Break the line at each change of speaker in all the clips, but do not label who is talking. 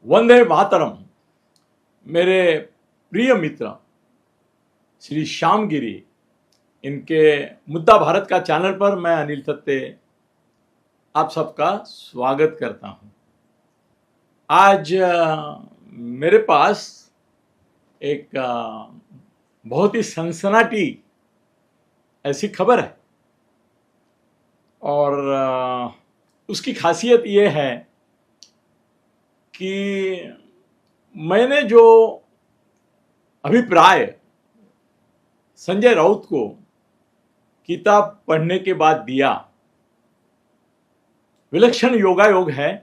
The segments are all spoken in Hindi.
वंदे मातरम। मेरे प्रिय मित्र श्री श्यामगिरी, इनके मुद्दा भारत का चैनल पर मैं अनिल थत्ते आप सबका स्वागत करता हूं। आज मेरे पास एक बहुत ही सनसनाटी ऐसी खबर है और उसकी खासियत ये है कि मैंने जो अभिप्राय संजय राउत को किताब पढ़ने के बाद दिया, विलक्षण योगायोग है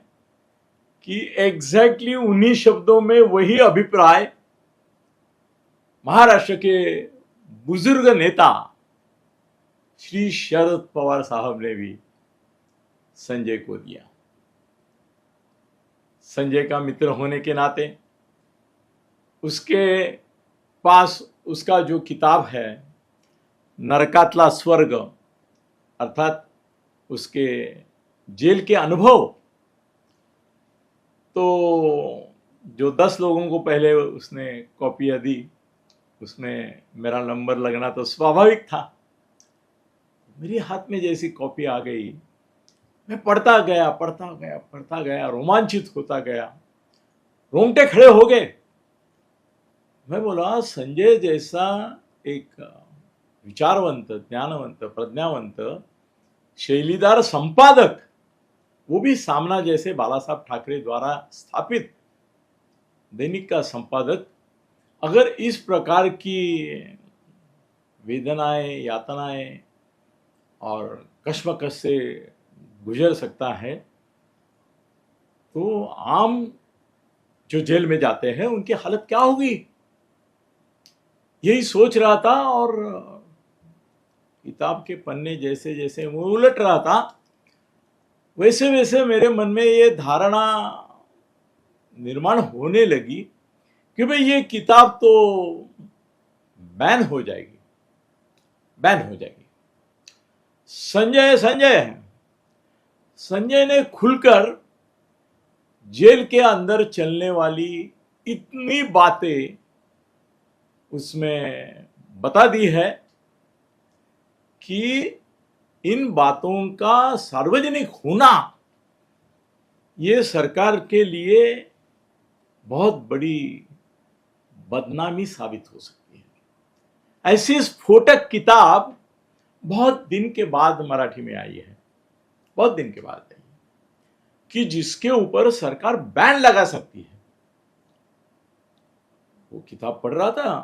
कि एग्जैक्टली उन्हीं शब्दों में वही अभिप्राय महाराष्ट्र के बुजुर्ग नेता श्री शरद पवार साहब ने भी संजय को दिया। संजय का मित्र होने के नाते उसके पास उसका जो किताब है नरकातला स्वर्ग, अर्थात उसके जेल के अनुभव, तो जो 10 लोगों को पहले उसने कॉपियां दी उसमें मेरा नंबर लगना तो स्वाभाविक था। मेरे हाथ में जैसी कॉपी आ गई, मैं पढ़ता गया, रोमांचित होता गया, रोंगटे खड़े हो गए। मैं बोला, संजय जैसा एक विचारवंत, ज्ञानवंत, प्रज्ञावंत, शैलीदार संपादक, वो भी सामना जैसे बाला साहब ठाकरे द्वारा स्थापित दैनिक का संपादक, अगर इस प्रकार की वेदनाएं, यातनाएं और कश्मकश से गुजर सकता है, तो आम जो जेल में जाते हैं उनकी हालत क्या होगी, यही सोच रहा था। और किताब के पन्ने जैसे जैसे वो उलट रहा था, वैसे वैसे मेरे मन में ये धारणा निर्माण होने लगी कि भाई ये किताब तो बैन हो जाएगी। संजय ने खुलकर जेल के अंदर चलने वाली इतनी बातें उसमें बता दी है कि इन बातों का सार्वजनिक होना ये सरकार के लिए बहुत बड़ी बदनामी साबित हो सकती है। ऐसी स्फोटक किताब बहुत दिन के बाद मराठी में आई है, बहुत दिन के बाद आई, कि जिसके ऊपर सरकार बैन लगा सकती है। वो किताब पढ़ रहा था,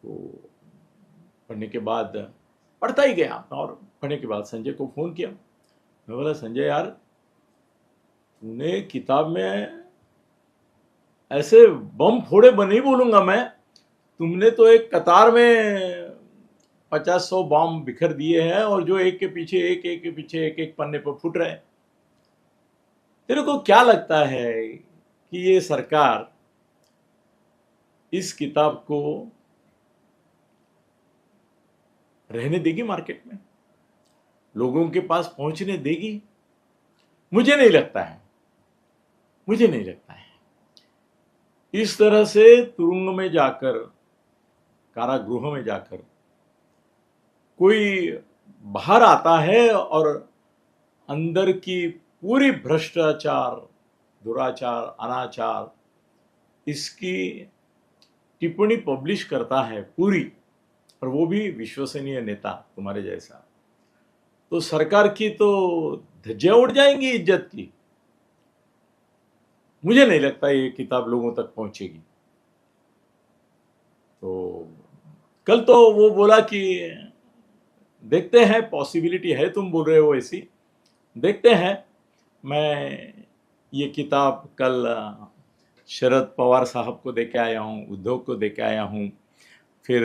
तो पढ़ने के बाद पढ़ता ही गया और पढ़ने के बाद संजय को फोन किया। मैं बोला, संजय यार, तूने किताब में ऐसे बम फोड़े नहीं बोलूंगा मैं, तुमने तो एक कतार में 50-100 बम बिखर दिए हैं और जो एक के पीछे एक पन्ने पर फुट रहे हैं। तेरे को क्या लगता है कि ये सरकार इस किताब को रहने देगी, मार्केट में लोगों के पास पहुंचने देगी? मुझे नहीं लगता है। इस तरह से तुरुंग में जाकर, कारागृह में जाकर कोई बाहर आता है और अंदर की पूरी भ्रष्टाचार, दुराचार, अनाचार, इसकी टिप्पणी पब्लिश करता है पूरी, और वो भी विश्वसनीय नेता तुम्हारे जैसा, तो सरकार की तो धज्जियां उड़ जाएंगी इज्जत की। मुझे नहीं लगता ये किताब लोगों तक पहुंचेगी। तो कल तो वो बोला कि देखते हैं, पॉसिबिलिटी है, तुम बोल रहे हो ऐसी, देखते हैं। मैं ये किताब कल शरद पवार साहब को देके आया हूँ, उद्धव को देके आया हूँ, फिर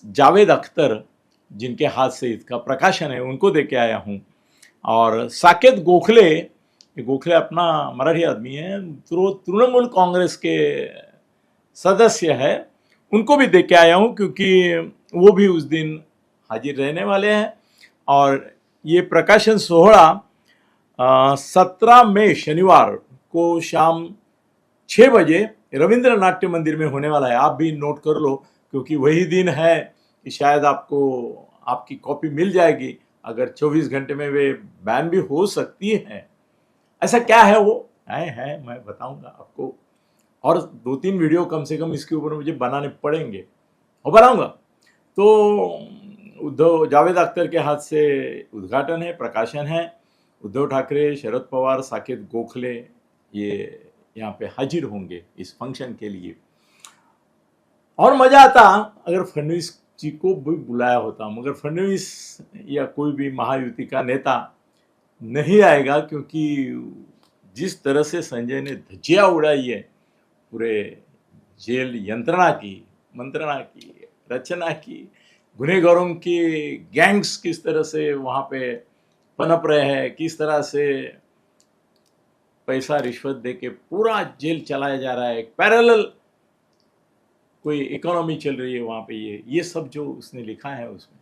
जावेद अख्तर जिनके हाथ से इसका प्रकाशन है उनको देके आया हूँ, और साकेत गोखले, गोखले अपना मराठी आदमी है, तृणमूल कांग्रेस के सदस्य है, उनको भी देके आया हूँ, क्योंकि वो भी उस दिन हाजिर रहने वाले हैं। और ये प्रकाशन सोहळा 17 मई शनिवार को शाम 6 बजे रविंद्र नाट्य मंदिर में होने वाला है। आप भी नोट कर लो, क्योंकि वही दिन है कि शायद आपको आपकी कॉपी मिल जाएगी। अगर 24 घंटे में वे बैन भी हो सकती है। ऐसा क्या है वो है मैं बताऊंगा आपको, और 2-3 वीडियो कम से कम इसके ऊपर मुझे बनाने पड़ेंगे और बनाऊंगा। तो उद्धव जावेद अख्तर के हाथ से उद्घाटन है, प्रकाशन है। उद्धव ठाकरे, शरद पवार, साकेत गोखले ये यहाँ पे हाजिर होंगे इस फंक्शन के लिए। और मजा आता अगर फडणवीस जी को भी बुलाया होता, मगर फडणवीस या कोई भी महायुति का नेता नहीं आएगा, क्योंकि जिस तरह से संजय ने धज्जियां उड़ाई है पूरे जेल यंत्रणा की, मंत्रणा की, रचना की, गुनहगारों की गैंग्स किस तरह से वहां पे पनप रहे हैं, किस तरह से पैसा रिश्वत देके पूरा जेल चलाया जा रहा है, एक पैरेलल कोई इकोनॉमी चल रही है वहां पे। ये सब जो उसने लिखा है उसमें।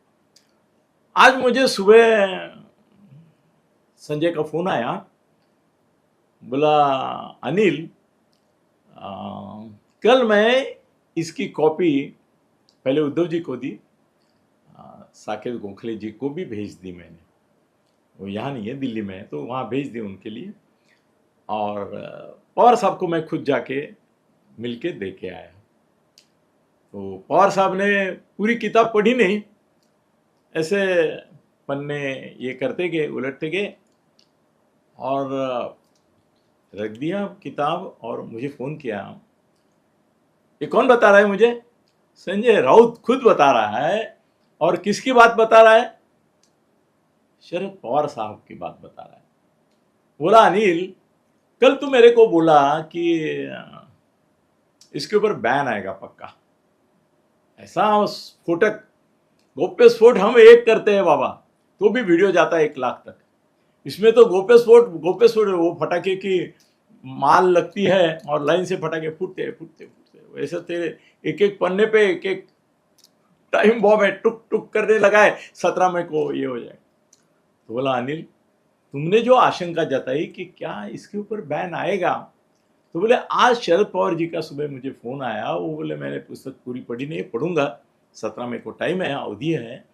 आज मुझे सुबह संजय का फोन आया, बोला अनिल कल मैं इसकी कॉपी पहले उद्धव जी को दी, साकेत गोखले जी को भी भेज दी मैंने। वो यहाँ नहीं है, दिल्ली में है, तो वहाँ भेज दी उनके लिए। और पवार साहब को मैं खुद जाके मिल के दे के आया। तो पवार साहब ने पूरी किताब पढ़ी नहीं, ऐसे पन्ने ये करते गए, उलटते गए और रख दिया किताब। और मुझे फ़ोन किया, ये कौन बता रहा है मुझे? संजय राउत खुद बता रहा है। और किसकी बात बता रहा है? शरद पवार साहब की बात बता रहा है। बोला अनिल कल तू मेरे को बोला कि इसके ऊपर बैन आएगा पक्का। ऐसा स्फोटक गोप्य स्फोट हम एक करते हैं बाबा, तो भी वीडियो जाता है 1 लाख तक। इसमें तो गोप्य स्फोट वो फटाके की माल लगती है और लाइन से फटाके फूटते फूटते फूटते। वैसे तेरे एक एक पन्ने पे एक एक टाइम बॉम्ब है, टुक टुक करने लगा है, 17 मई को ये हो जाए। तो बोला अनिल तुमने जो आशंका जताई कि क्या इसके ऊपर बैन आएगा, तो बोले आज शरद पवार जी का सुबह मुझे फोन आया। वो बोले मैंने पुस्तक पूरी पढ़ी नहीं, पढ़ूंगा, 17 मई को टाइम है, अवधि है,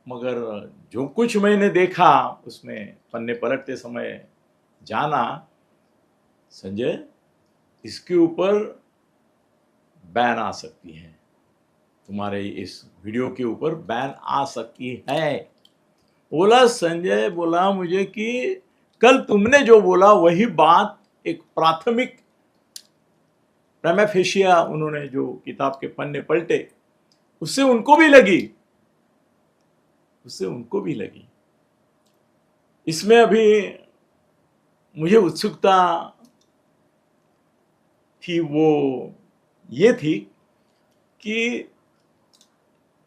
मगर जो कुछ मैंने देखा उसमें पन्ने पलटते समय जाना, संजय इसके ऊपर बैन आ सकती है, तुम्हारे इस वीडियो के ऊपर बैन आ सकती है। बोला संजय बोला मुझे कि कल तुमने जो बोला वही बात एक प्राथमिक प्रिमा फेशिया, उन्होंने जो किताब के पन्ने पलटे उससे उनको भी लगी। इसमें अभी मुझे उत्सुकता थी, वो ये थी कि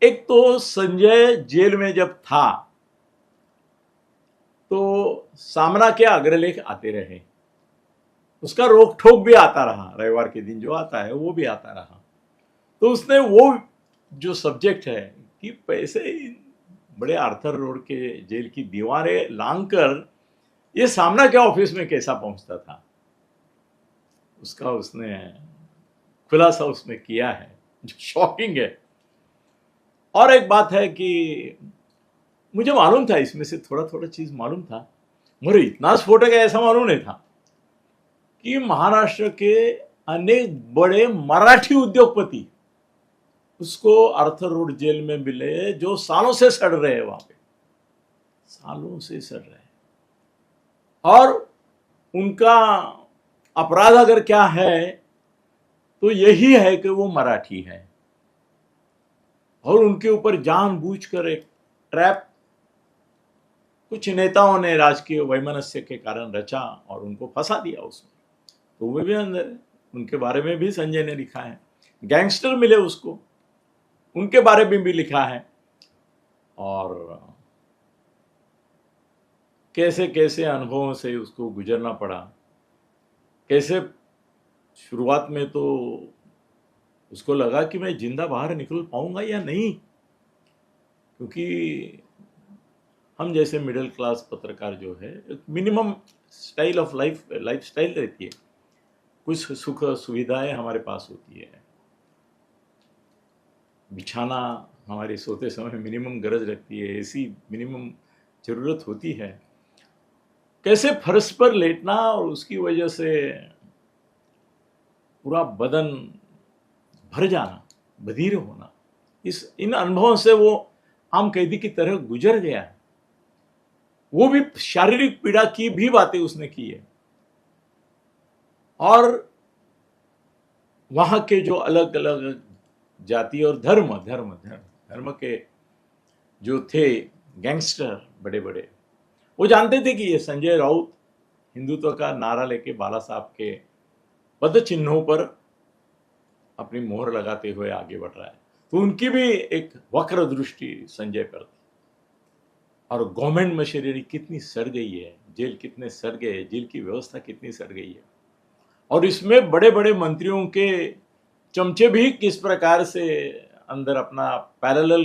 एक तो संजय जेल में जब था तो सामना के अग्रलेख आते रहे, उसका रोक ठोक भी आता रहा, रविवार के दिन जो आता है वो भी आता रहा। तो उसने वो जो सब्जेक्ट है कि पैसे बड़े आर्थर रोड के जेल की दीवारें लांघकर ये सामना के ऑफिस में कैसा पहुंचता था, उसका उसने खुलासा उसमें किया है, जो शॉकिंग है। और एक बात है कि मुझे मालूम था, इसमें से थोड़ा थोड़ा चीज मालूम था, मुझे इतना स्फोटक है ऐसा मालूम नहीं था कि महाराष्ट्र के अनेक बड़े मराठी उद्योगपति उसको आर्थर रोड जेल में मिले, जो सालों से सड़ रहे हैं वहां पे, सालों से सड़ रहे हैं। और उनका अपराध अगर क्या है तो यही है कि वो मराठी है, और उनके ऊपर जानबूझकर एक ट्रैप कुछ नेताओं ने राजकीय वैमनस्य के कारण रचा और उनको फंसा दिया उसमें। तो वो भी अंदर है, उनके बारे में भी संजय ने लिखा है। गैंगस्टर मिले उसको, उनके बारे में भी लिखा है। और कैसे कैसे अनुभवों से उसको गुजरना पड़ा, कैसे शुरुआत में तो उसको लगा कि मैं जिंदा बाहर निकल पाऊंगा या नहीं, क्योंकि हम जैसे मिडिल क्लास पत्रकार जो है minimum style of life style रहती है। कुछ सुख सुविधाएं हमारे पास होती है। बिछाना हमारे सोते समय मिनिमम गरज लगती है, एसी मिनिमम ज़रूरत होती है। कैसे फर्श पर लेटना और उसकी वजह से पूरा बदन भर जाना, बधिर होना, इन अनुभवों से वो आम कैदी की तरह गुजर गया है। वो भी शारीरिक पीड़ा की भी बातें उसने की है। और वहां के जो अलग अलग जाति और धर्म के जो थे गैंगस्टर बड़े बड़े, वो जानते थे कि ये संजय राउत हिंदुत्व का नारा लेके बाला साहब के पद चिन्हों पर अपनी मोहर लगाते हुए आगे बढ़ रहा है। तो उनकी भी एक वक्र दृष्टि संजय पर थी। और गवर्नमेंट मशीनरी कितनी सड़ गई है, जेल कितने सड़ गए, जेल की व्यवस्था कितनी सड़ गई है, और इसमें बड़े बड़े मंत्रियों के चमचे भी किस प्रकार से अंदर अपना पैरेलल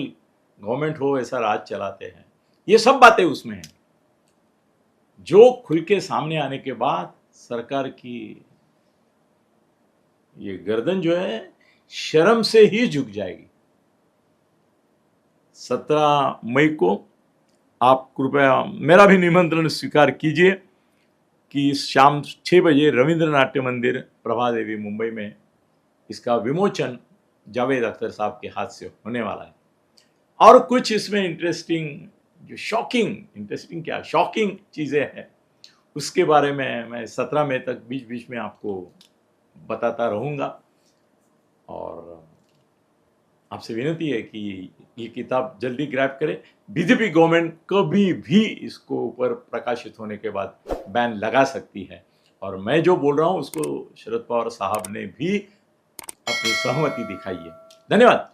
गवर्नमेंट हो ऐसा राज चलाते हैं। ये सब बातें उसमें हैं जो खुल के सामने आने के बाद सरकार की ये गर्दन जो है शर्म से ही झुक जाएगी। 17 मई को आप कृपया मेरा भी निमंत्रण स्वीकार कीजिए कि शाम 6 बजे रविंद्र नाट्य मंदिर प्रभा देवी मुंबई में इसका विमोचन जावेद अख्तर साहब के हाथ से होने वाला है। और कुछ इसमें इंटरेस्टिंग शॉकिंग चीज़ें हैं, उसके बारे में मैं 17 मई तक बीच बीच में आपको बताता रहूँगा। और आपसे विनती है कि ये किताब जल्दी ग्रैब करें। बीजेपी गवर्नमेंट कभी भी इसको ऊपर प्रकाशित होने के बाद बैन लगा सकती है, और मैं जो बोल रहा हूँ उसको शरद पवार साहब ने भी अपनी सहमति दिखाई है। धन्यवाद।